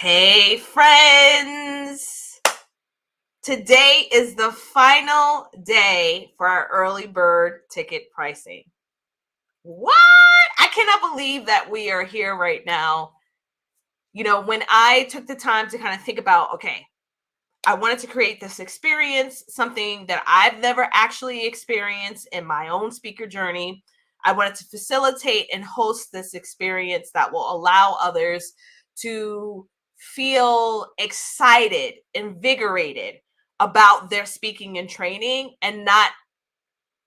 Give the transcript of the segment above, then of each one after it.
Hey friends! Today is the final day for our early bird ticket pricing. What? I cannot believe that we are here right now. When I took the time to kind of think about, okay, I wanted to create this experience, something that I've never actually experienced in my own speaker journey. I wanted to facilitate and host this experience that will allow others to feel excited, invigorated about their speaking and training and not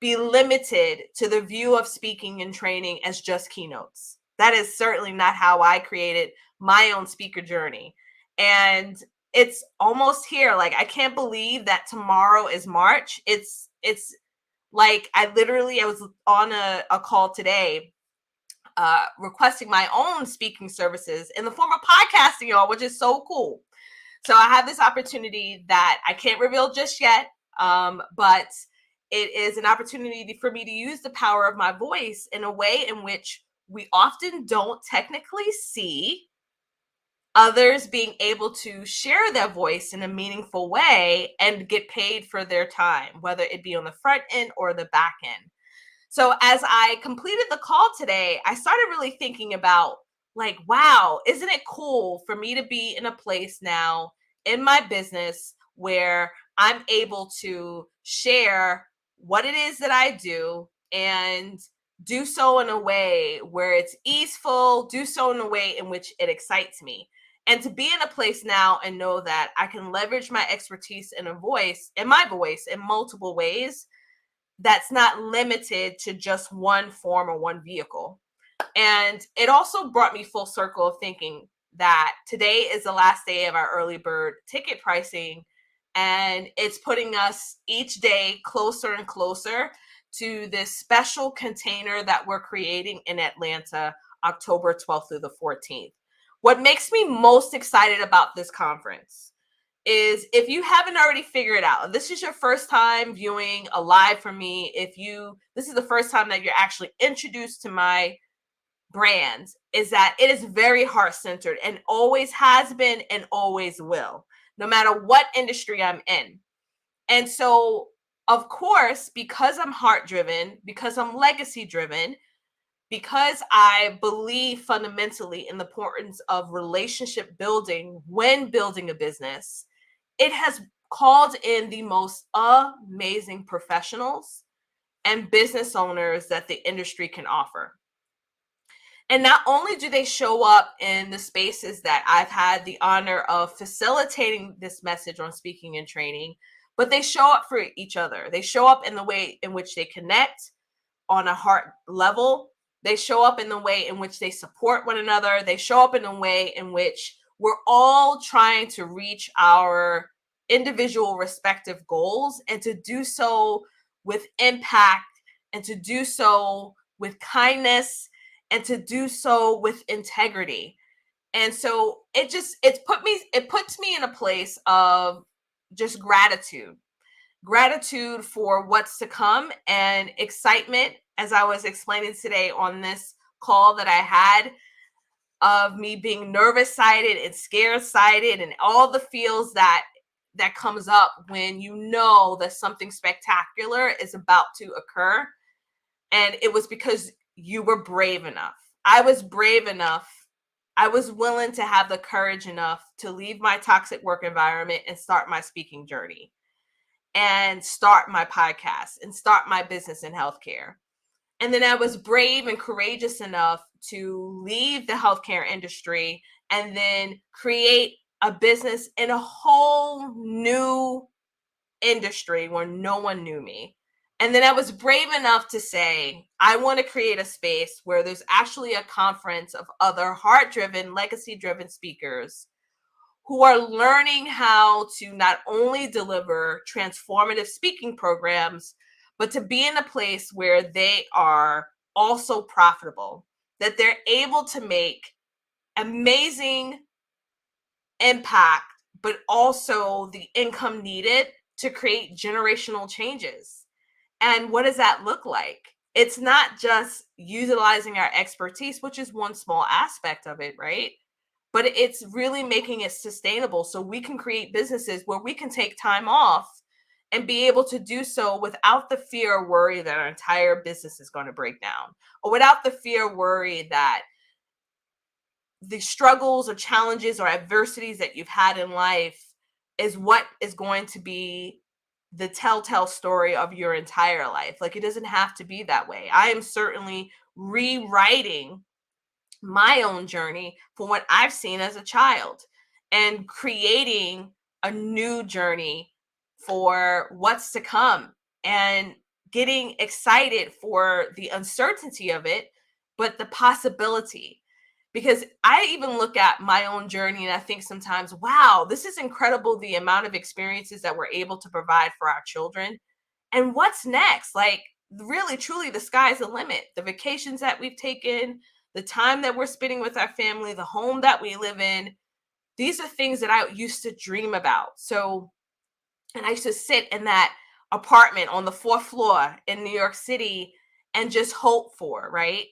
be limited to the view of speaking and training as just keynotes. That is certainly not how I created my own speaker journey. And it's almost here. Like, I can't believe that tomorrow is March. It's like I was on a call today requesting my own speaking services in the form of podcasting, y'all, which is so cool. So I have this opportunity that I can't reveal just yet, but it is an opportunity for me to use the power of my voice in a way in which we often don't technically see others being able to share their voice in a meaningful way and get paid for their time, whether it be on the front end or the back end. So as I completed the call today, I started really thinking about, like, wow, isn't it cool for me to be in a place now in my business where I'm able to share what it is that I do and do so in a way where it's easeful, do so in a way in which it excites me. And to be in a place now and know that I can leverage my expertise in my voice in multiple ways that's not limited to just one form or one vehicle. And it also brought me full circle of thinking that today is the last day of our early bird ticket pricing, and it's putting us each day closer and closer to this special container that we're creating in Atlanta, October 12th through the 14th. What makes me most excited about this conference is, if you haven't already figured out, this is your first time viewing a live from me, this is the first time that you're actually introduced to my brand, is that it is very heart-centered and always has been and always will, no matter what industry I'm in. And so, of course, because I'm heart-driven, because I'm legacy-driven, because I believe fundamentally in the importance of relationship building when building a business, it has called in the most amazing professionals and business owners that the industry can offer. And not only do they show up in the spaces that I've had the honor of facilitating this message on speaking and training, but they show up for each other. They show up in the way in which they connect on a heart level. They show up in the way in which they support one another. They show up in a way in which we're all trying to reach our individual respective goals, and to do so with impact, and to do so with kindness, and to do so with integrity. And so it puts me in a place of just gratitude for what's to come, and excitement, as I was explaining today on this call that I had, of me being nervous sided and scared sided and all the feels that comes up when you know that something spectacular is about to occur. And it was because you were brave enough. I was brave enough. I was willing to have the courage enough to leave my toxic work environment and start my speaking journey, and start my podcast, and start my business in healthcare. And then I was brave and courageous enough to leave the healthcare industry and then create a business in a whole new industry where no one knew me. And then I was brave enough to say, I want to create a space where there's actually a conference of other heart-driven, legacy-driven speakers who are learning how to not only deliver transformative speaking programs, but to be in a place where they are also profitable, that they're able to make amazing impact, but also the income needed to create generational changes. And what does that look like? It's not just utilizing our expertise, which is one small aspect of it, right? but it's really making it sustainable so we can create businesses where we can take time off and be able to do so without the fear or worry that our entire business is going to break down, or without the fear or worry that the struggles or challenges or adversities that you've had in life is what is going to be the telltale story of your entire life. Like, it doesn't have to be that way. I am certainly rewriting my own journey for what I've seen as a child and creating a new journey for what's to come, and getting excited for the uncertainty of it, but the possibility. Because I even look at my own journey and I think sometimes, wow, this is incredible, the amount of experiences that we're able to provide for our children. And what's next? Like, really, truly, the sky's the limit. The vacations that we've taken, the time that we're spending with our family, the home that we live in, these are things that I used to dream about. So, and I used to sit in that apartment on the fourth floor in New York City and just hope for, right?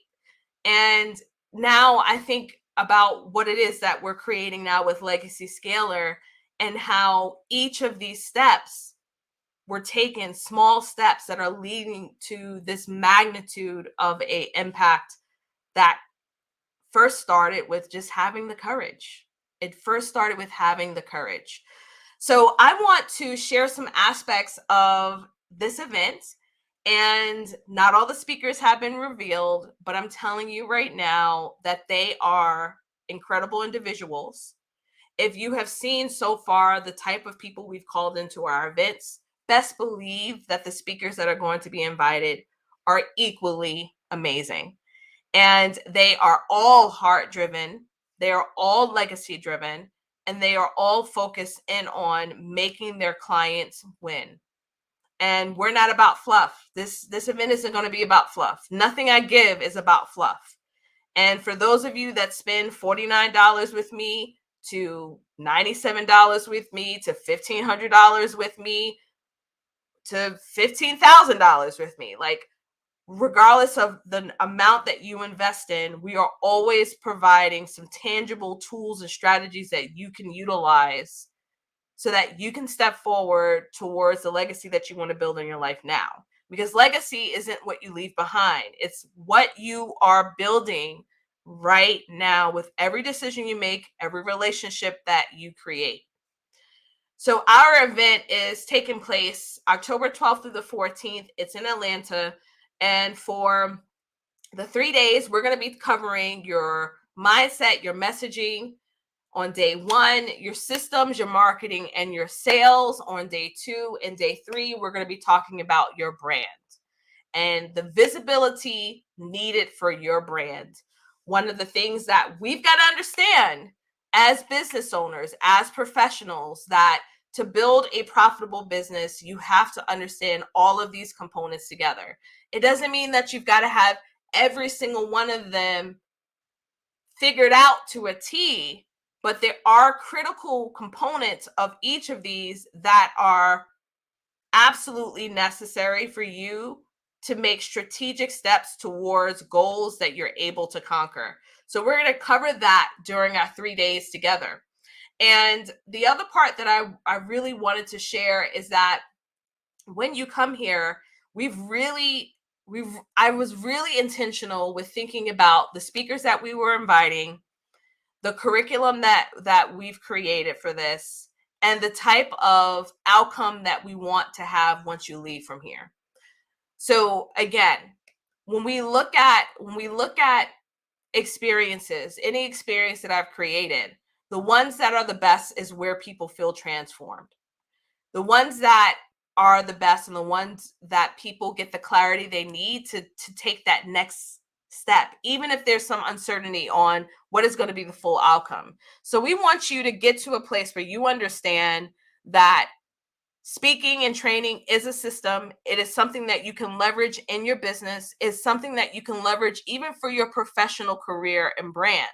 And now I think about what it is that we're creating now with Legacy Scalar, and how each of these steps were taken, small steps that are leading to this magnitude of a impact that first started with just having the courage. It first started with having the courage. So I want to share some aspects of this event, and not all the speakers have been revealed, but I'm telling you right now that they are incredible individuals. If you have seen so far the type of people we've called into our events, best believe that the speakers that are going to be invited are equally amazing. And they are all heart driven, they are all legacy driven, and they are all focused in on making their clients win. And we're not about fluff. This event isn't going to be about fluff. Nothing I give is about fluff. And for those of you that spend $49 with me, to $97 with me, to $1,500 with me, to $15,000 with me, like, regardless of the amount that you invest in, we are always providing some tangible tools and strategies that you can utilize so that you can step forward towards the legacy that you want to build in your life now. Because legacy isn't what you leave behind, it's what you are building right now with every decision you make, every relationship that you create. So our event is taking place October 12th through the 14th. It's in Atlanta. And for the 3 days, we're going to be covering your mindset, your messaging on day 1, your systems, your marketing, and your sales on day 2. And day 3, we're going to be talking about your brand and the visibility needed for your brand. One of the things that we've got to understand as business owners, as professionals, that to build a profitable business, you have to understand all of these components together. It doesn't mean that you've got to have every single one of them figured out to a T, but there are critical components of each of these that are absolutely necessary for you to make strategic steps towards goals that you're able to conquer. So we're going to cover that during our 3 days together. And the other part that I really wanted to share is that when you come here, I was really intentional with thinking about the speakers that we were inviting, the curriculum that we've created for this, and the type of outcome that we want to have once you leave from here. So again, when we look at experiences, any experience that I've created, the ones that are the best is where people feel transformed. The ones that are the best and the ones that people get the clarity they need to take that next step, even if there's some uncertainty on what is going to be the full outcome. So we want you to get to a place where you understand that speaking and training is a system. It is something that you can leverage in your business. It's something that you can leverage even for your professional career and brand.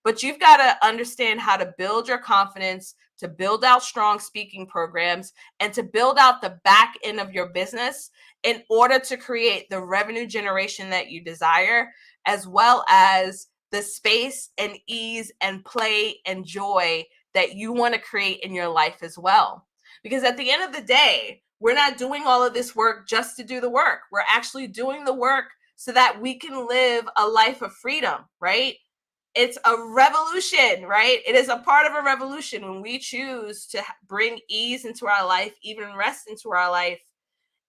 But you've got to understand how to build your confidence, to build out strong speaking programs, and to build out the back end of your business in order to create the revenue generation that you desire, as well as the space and ease and play and joy that you want to create in your life as well. Because at the end of the day, we're not doing all of this work just to do the work. We're actually doing the work so that we can live a life of freedom, right? It's a revolution, right? It is a part of a revolution when we choose to bring ease into our life, even rest into our life,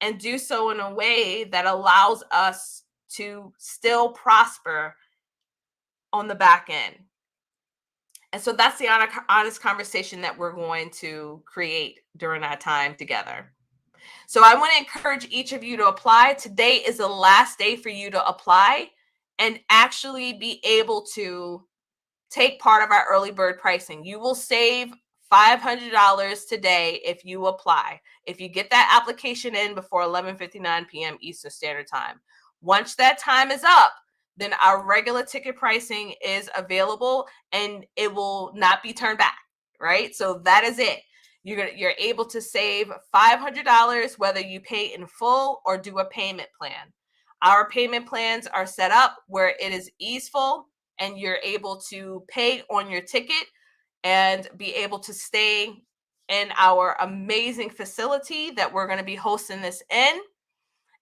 and do so in a way that allows us to still prosper on the back end. And so that's the honest conversation that we're going to create during our time together. So I want to encourage each of you to apply. Today is the last day for you to apply and actually be able to take part of our early bird pricing. You will save $500 today if you apply. If you get that application in before 11:59 p.m. Eastern Standard Time. Once that time is up, then our regular ticket pricing is available and it will not be turned back, right? So that is it. You're able to save $500 whether you pay in full or do a payment plan. Our payment plans are set up where it is easeful and you're able to pay on your ticket and be able to stay in our amazing facility that we're going to be hosting this in,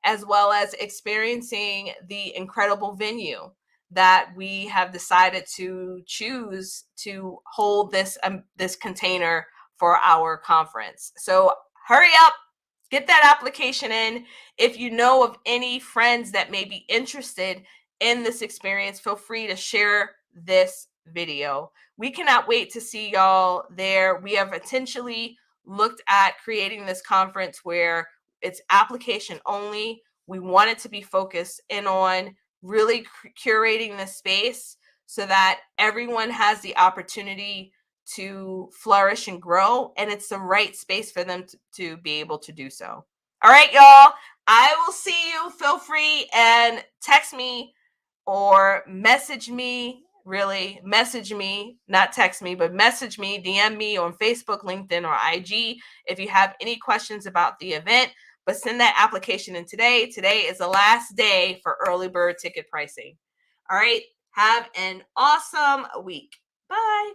as well as experiencing the incredible venue that we have decided to choose to hold this container for our conference. So hurry up, get that application in. If you know of any friends that may be interested in this experience, feel free to share this video. We cannot wait to see y'all there. We have intentionally looked at creating this conference where it's application only. We want it to be focused in on really curating the space so that everyone has the opportunity to flourish and grow, and it's the right space for them to be able to do so. All right, y'all. I will see you. Feel free and text me or message me. Really, message me, not text me, but message me, DM me on Facebook, LinkedIn, or IG if you have any questions about the event. But send that application in today. Today is the last day for early bird ticket pricing. All right. Have an awesome week. Bye.